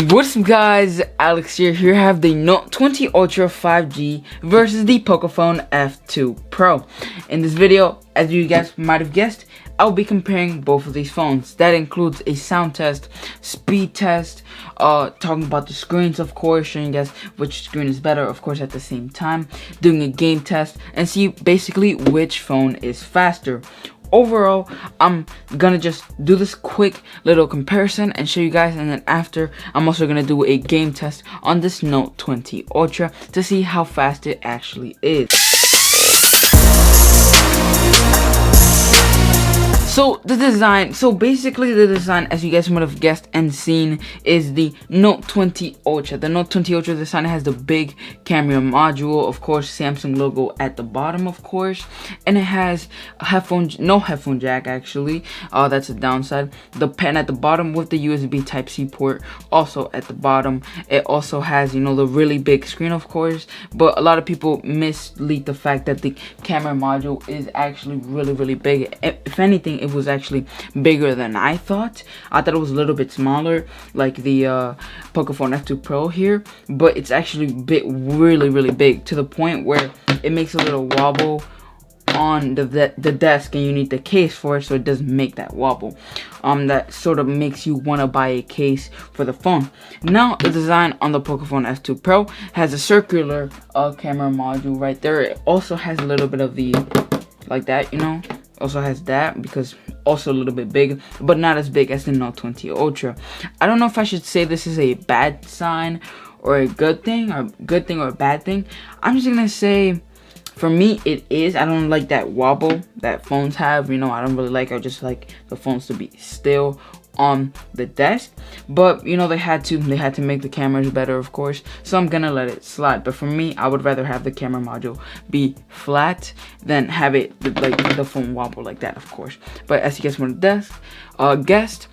What's up guys, Alex here. Here I have the Note 20 Ultra 5G versus the Pocophone F2 Pro. In this video, as you guys might have guessed, I'll be comparing both of these phones. That includes a sound test, speed test, talking about the screens of course, showing you guys which screen is better of course at the same time, doing a game test, and see basically which phone is faster. Overall, I'm gonna just do this quick little comparison and show you guys, and then after I'm also gonna do a game test on this Note 20 Ultra to see how fast it actually is. So basically the design, as you guys might have guessed and seen, is the Note 20 Ultra. The Note 20 Ultra design has the big camera module, of course, Samsung logo at the bottom, of course, and it has no headphone jack actually. That's a downside. The pen at the bottom with the USB Type-C port also at the bottom. It also has, you know, the really big screen, of course, but a lot of people mislead the fact that the camera module is actually really big. If anything, it was actually bigger than I thought. I thought it was a little bit smaller, like the Pocophone F2 Pro here, but it's actually really big, to the point where it makes a little wobble on the desk, and you need the case for it so it doesn't make that wobble. That sort of makes you want to buy a case for the phone. Now, the design on the Pocophone F2 Pro has a circular camera module right there. It also has a little bit of the, like that, you know, also has that, because also a little bit big, but not as big as the Note 20 Ultra. I don't know if I should say this is a bad sign or a good thing, or a bad thing. I'm just gonna say, for me, it is. I don't like that wobble that phones have, you know. I don't really like it. I just like the phones to be still on the desk, but you know, they had to make the cameras better, of course, so I'm gonna let it slide. But for me, I would rather have the camera module be flat than have it like the phone wobble like that, of course. But as you guys want to guessed,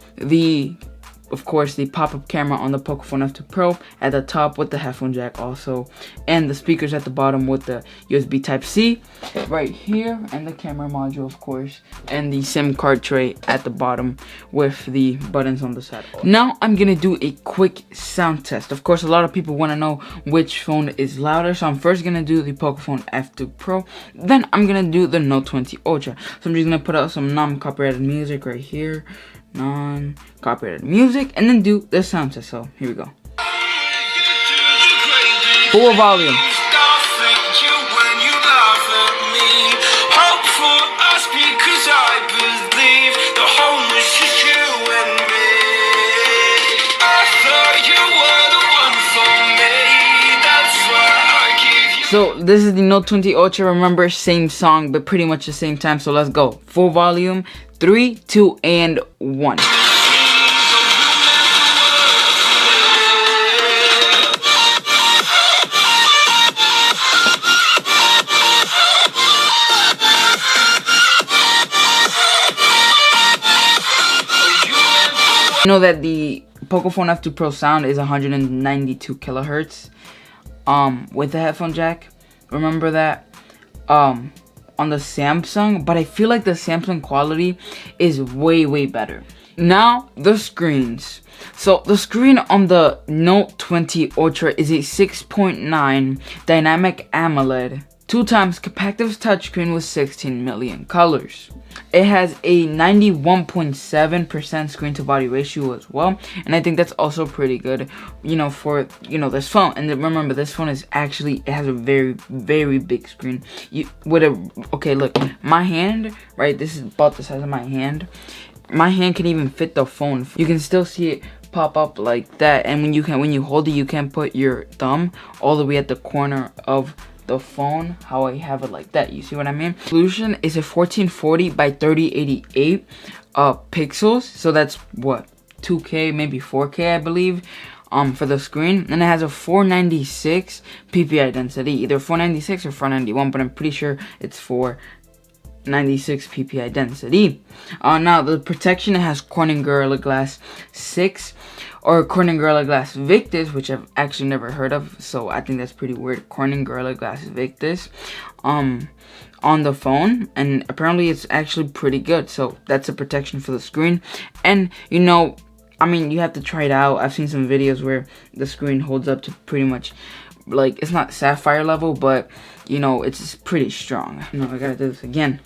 of course, the pop-up camera on the Pocophone F2 Pro at the top with the headphone jack also, and the speakers at the bottom with the USB Type-C right here, and the camera module, of course, and the SIM card tray at the bottom with the buttons on the side. Now I'm gonna do a quick sound test. Of course, a lot of people want to know which phone is louder, so I'm first gonna do the Pocophone F2 Pro, then I'm gonna do the Note 20 Ultra. So I'm just gonna put out some non-copyrighted music right here, non-copyrighted music, and then do the sound test. So here we go. Full volume. So this is the Note 20 Ultra. Remember, same song, but pretty much the same time. So let's go. Full volume. 3, 2, and 1. You know that the Pocophone F2 Pro sound is 192 kilohertz with the headphone jack. Remember that on the Samsung, but I feel like the Samsung quality is way better. Now, the screens. So the screen on the Note 20 Ultra is a 6.9 dynamic AMOLED 2x capacitive touchscreen with 16 million colors. It has a 91.7% screen to body ratio as well, and I think that's also pretty good, you know, for, you know, this phone. And remember, this phone is actually, it has a very big screen. Okay, look, my hand, right, this is about the size of my hand. My hand can even fit the phone. You can still see it pop up like that, and when you hold it, you can put your thumb all the way at the corner of the phone, how I have it like that. You see what I mean? Resolution is a 1440 by 3088 pixels, so that's what, 2K, maybe 4K, I believe, for the screen. And it has a 496 PPI density, either 496 or 491, but I'm pretty sure it's 496 PPI density. Now the protection, it has Corning Gorilla Glass 6 or Corning Gorilla Glass Victus, which I've actually never heard of, so I think that's pretty weird. Corning Gorilla Glass Victus on the phone, and apparently it's actually pretty good. So that's a protection for the screen. And you know, I mean, you have to try it out. I've seen some videos where the screen holds up to pretty much, like, it's not sapphire level, but you know, it's pretty strong. No, I gotta do this again.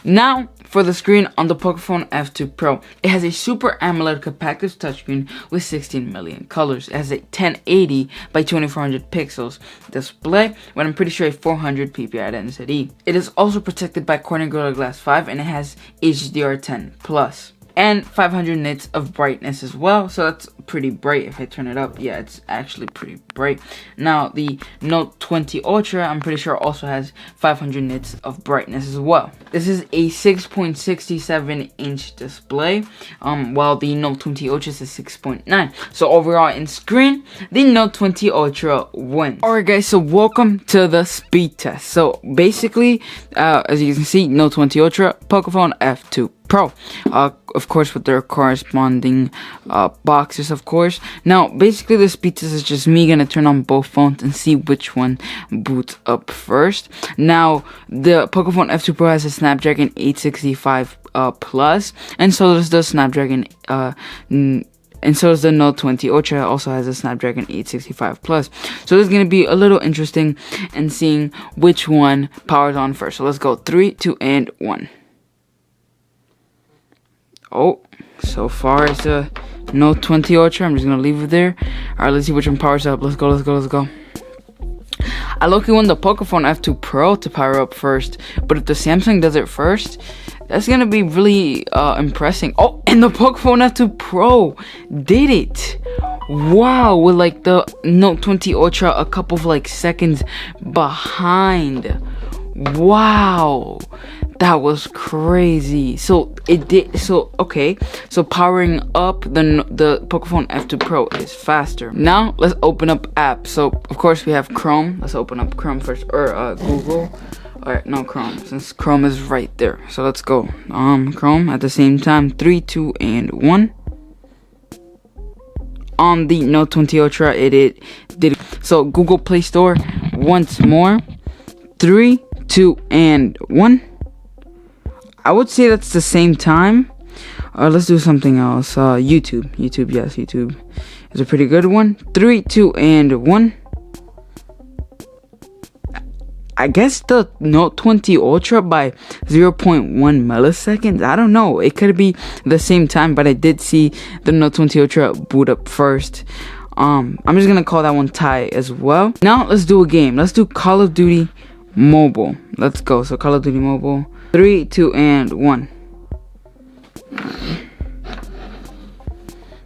Now for the screen on the Pocophone F2 Pro. It has a Super AMOLED capacitive touchscreen with 16 million colors. It has a 1080 by 2400 pixels display with, I'm pretty sure, a 400 ppi density. It is also protected by Corning Gorilla Glass 5, and it has HDR10 plus. And 500 nits of brightness as well, so that's pretty bright. If I turn it up, yeah, it's actually pretty bright. Now the Note 20 Ultra, I'm pretty sure, also has 500 nits of brightness as well. This is a 6.67 inch display, while the Note 20 Ultra is a 6.9. So overall in screen, the Note 20 Ultra wins. Alright guys, so welcome to the speed test. So basically, as you can see, Note 20 Ultra, Pocophone F2 Pro, of course, with their corresponding boxes, of course. Now, basically, the speed test is just me gonna turn on both phones and see which one boots up first. Now, the Pocophone F2 Pro has a Snapdragon 865 plus, and so does the Snapdragon and so does the Note 20 Ultra, also has a Snapdragon 865 plus. So this is going to be a little interesting in seeing which one powers on first. So let's go 3, 2, and 1. Oh, so far it's a Note 20 Ultra. I'm just gonna leave it there. Alright, let's see which one powers up. Let's go. I low-key want the Pocophone F2 Pro to power up first, but if the Samsung does it first, that's gonna be really impressive. Oh, and the Pocophone F2 Pro did it! Wow, with like the Note 20 Ultra a couple of like seconds behind. Wow, that was crazy. So it did. So okay, so powering up the Pocophone F2 Pro is faster. Now let's open up apps. So of course we have Chrome. Let's open up Chrome first, or Google. Alright, no, Chrome, since Chrome is right there. So let's go. Chrome at the same time. 3, 2, and 1. On the Note 20 Ultra, it did. So Google Play Store once more. 3, 2, and 1. I would say that's the same time. Let's do something else. YouTube, yes, YouTube is a pretty good one. 3, 2, and 1. I guess the Note 20 Ultra by 0.1 milliseconds. I don't know. It could be the same time, but I did see the Note 20 Ultra boot up first. I'm just gonna call that one tie as well. Now let's do a game. Let's do Call of Duty Mobile. Let's go. So Call of Duty Mobile. 3, 2, and 1.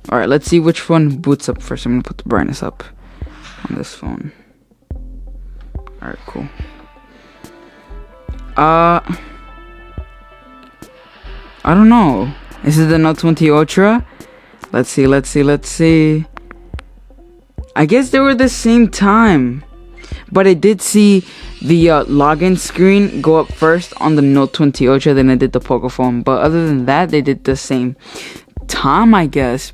Alright, let's see which one boots up first. I'm gonna put the brightness up on this phone. Alright, cool. I don't know. Is it the Note 20 Ultra? Let's see. I guess they were the same time. But I did see the login screen go up first on the Note 20 Ultra than I did the Pocophone. But other than that, they did the same time, I guess.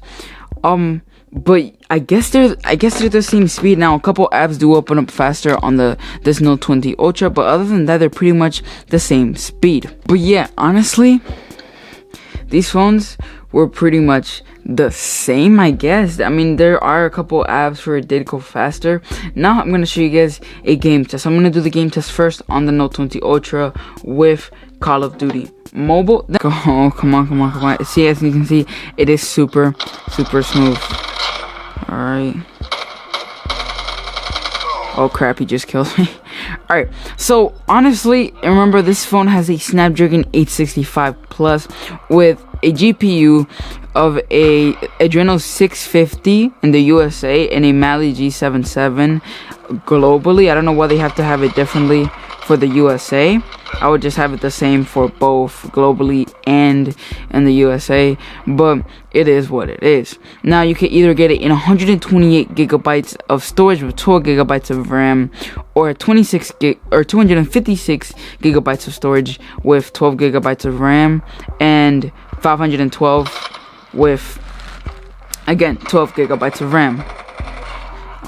But I guess they're the same speed. Now a couple apps do open up faster on this Note 20 Ultra, but other than that, they're pretty much the same speed. But yeah, honestly, these phones were pretty much the same, I guess. I mean, there are a couple apps where it did go faster. Now I'm gonna show you guys a game test. I'm gonna do the game test first on the Note 20 Ultra with Call of Duty Mobile. Oh, come on. See, as you can see, it is super smooth. Alright. Oh crap, he just killed me. Alright, so honestly, remember this phone has a Snapdragon 865 plus with a GPU of a Adreno 650 in the USA and a Mali G77 globally. I don't know why they have to have it differently for the USA. I would just have it the same for both globally and in the USA, but it is what it is. Now you can either get it in 128 gigabytes of storage with 12 gigabytes of RAM, or 256 gigabytes of storage with 12 gigabytes of RAM, and 512 with, again, 12 gigabytes of RAM.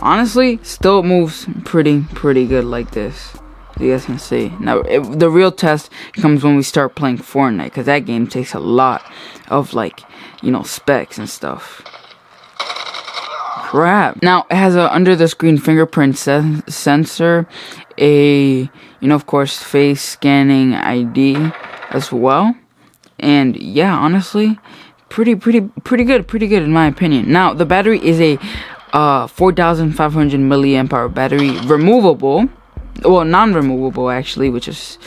Honestly, still moves pretty good like this. You guys can see. Now, the real test comes when we start playing Fortnite, because that game takes a lot of, like, you know, specs and stuff. crap. Now it has a under the screen fingerprint sensor, a of course face scanning ID as well, and yeah, honestly, pretty good in my opinion. Now the battery is a 4,500 milliamp hour battery, removable, well, non-removable actually, which is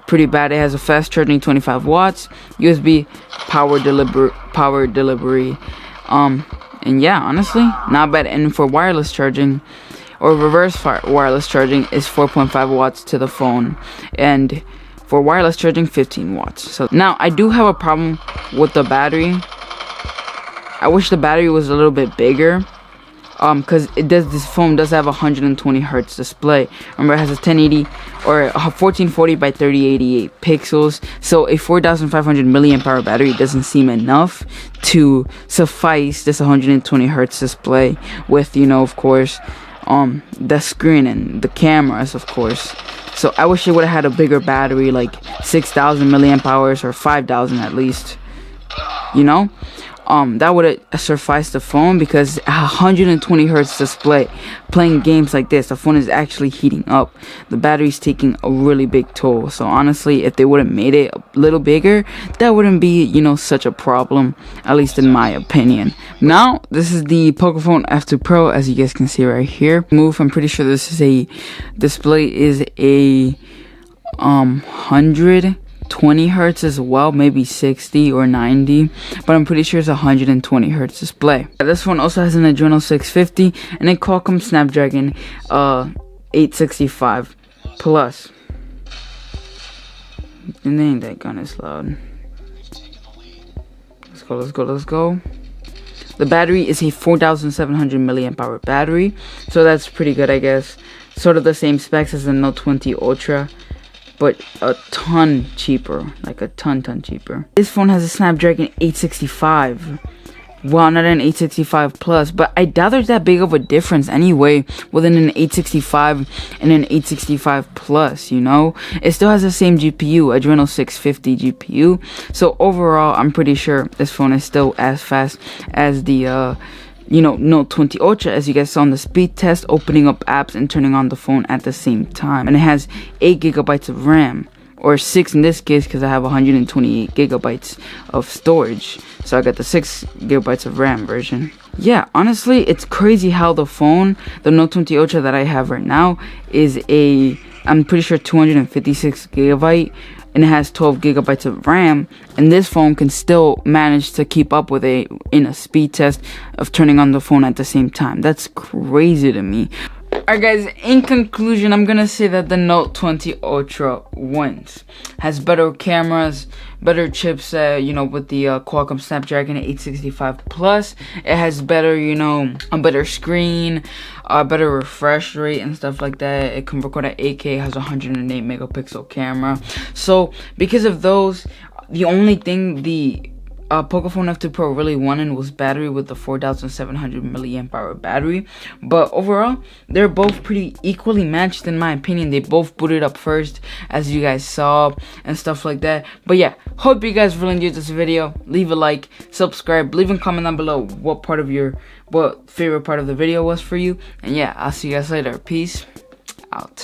pretty bad. It has a fast charging 25 watts, USB power delivery, and yeah, honestly, not bad. And for wireless charging or reverse wireless charging is 4.5 watts to the phone, and for wireless charging 15 watts. So now I do have a problem with the battery. I wish the battery was a little bit bigger, because this phone does have a 120 hertz display. Remember, it has a 1080 or a 1440 by 3088 pixels. So a 4,500 milliamp hour battery doesn't seem enough to suffice this 120 hertz display with, of course, the screen and the cameras, of course. So I wish it would have had a bigger battery, like 6,000 milliamp hours or 5,000 at least. That would have sufficed the phone, because a 120 hertz display, playing games like this, the phone is actually heating up. The battery's taking a really big toll. So honestly, if they would have made it a little bigger, that wouldn't be, such a problem, at least in my opinion. Now, this is the Poco Phone F2 Pro, as you guys can see right here. I'm pretty sure this is a display is a 120 hertz as well, maybe 60 or 90, but I'm pretty sure it's a 120 hertz display. This one also has an Adreno 650 and a Qualcomm Snapdragon 865 plus. And dang, that gun is loud. Let's go. The battery is a 4,700 milliamp hour battery, so that's pretty good, I guess. Sort of the same specs as the Note20 Ultra, but a ton cheaper, like a ton cheaper. This phone has a Snapdragon 865. Well, not an 865 plus, but I doubt there's that big of a difference anyway within an 865 and an 865 plus, It still has the same GPU, Adreno 650 GPU. So overall, I'm pretty sure this phone is still as fast as the Note20 Ultra, as you guys saw on the speed test, opening up apps and turning on the phone at the same time. And it has 8 gigabytes of RAM, or 6 in this case, because I have 128 gigabytes of storage. So I got the 6 gigabytes of RAM version. Yeah, honestly, it's crazy how the phone, the Note20 Ultra that I have right now, is I'm pretty sure 256 gigabyte, and it has 12 gigabytes of RAM, and this phone can still manage to keep up with it in a speed test of turning on the phone at the same time. That's crazy to me. Alright guys, in conclusion, I'm gonna say that the Note20 Ultra wins. Has better cameras, better chipset, with the Qualcomm Snapdragon 865 plus. It has better, a better screen, better refresh rate and stuff like that. It can record at 8K, has a 108 megapixel camera. So because of those, the only thing the Poco Phone F2 Pro really wanted was battery, with the 4,700 milliamp hour battery. But overall, they're both pretty equally matched in my opinion. They both booted up first, as you guys saw, and stuff like that. But yeah, hope you guys really enjoyed this video. Leave a like, subscribe, leave a comment down below what favorite part of the video was for you. And yeah, I'll see you guys later. Peace out.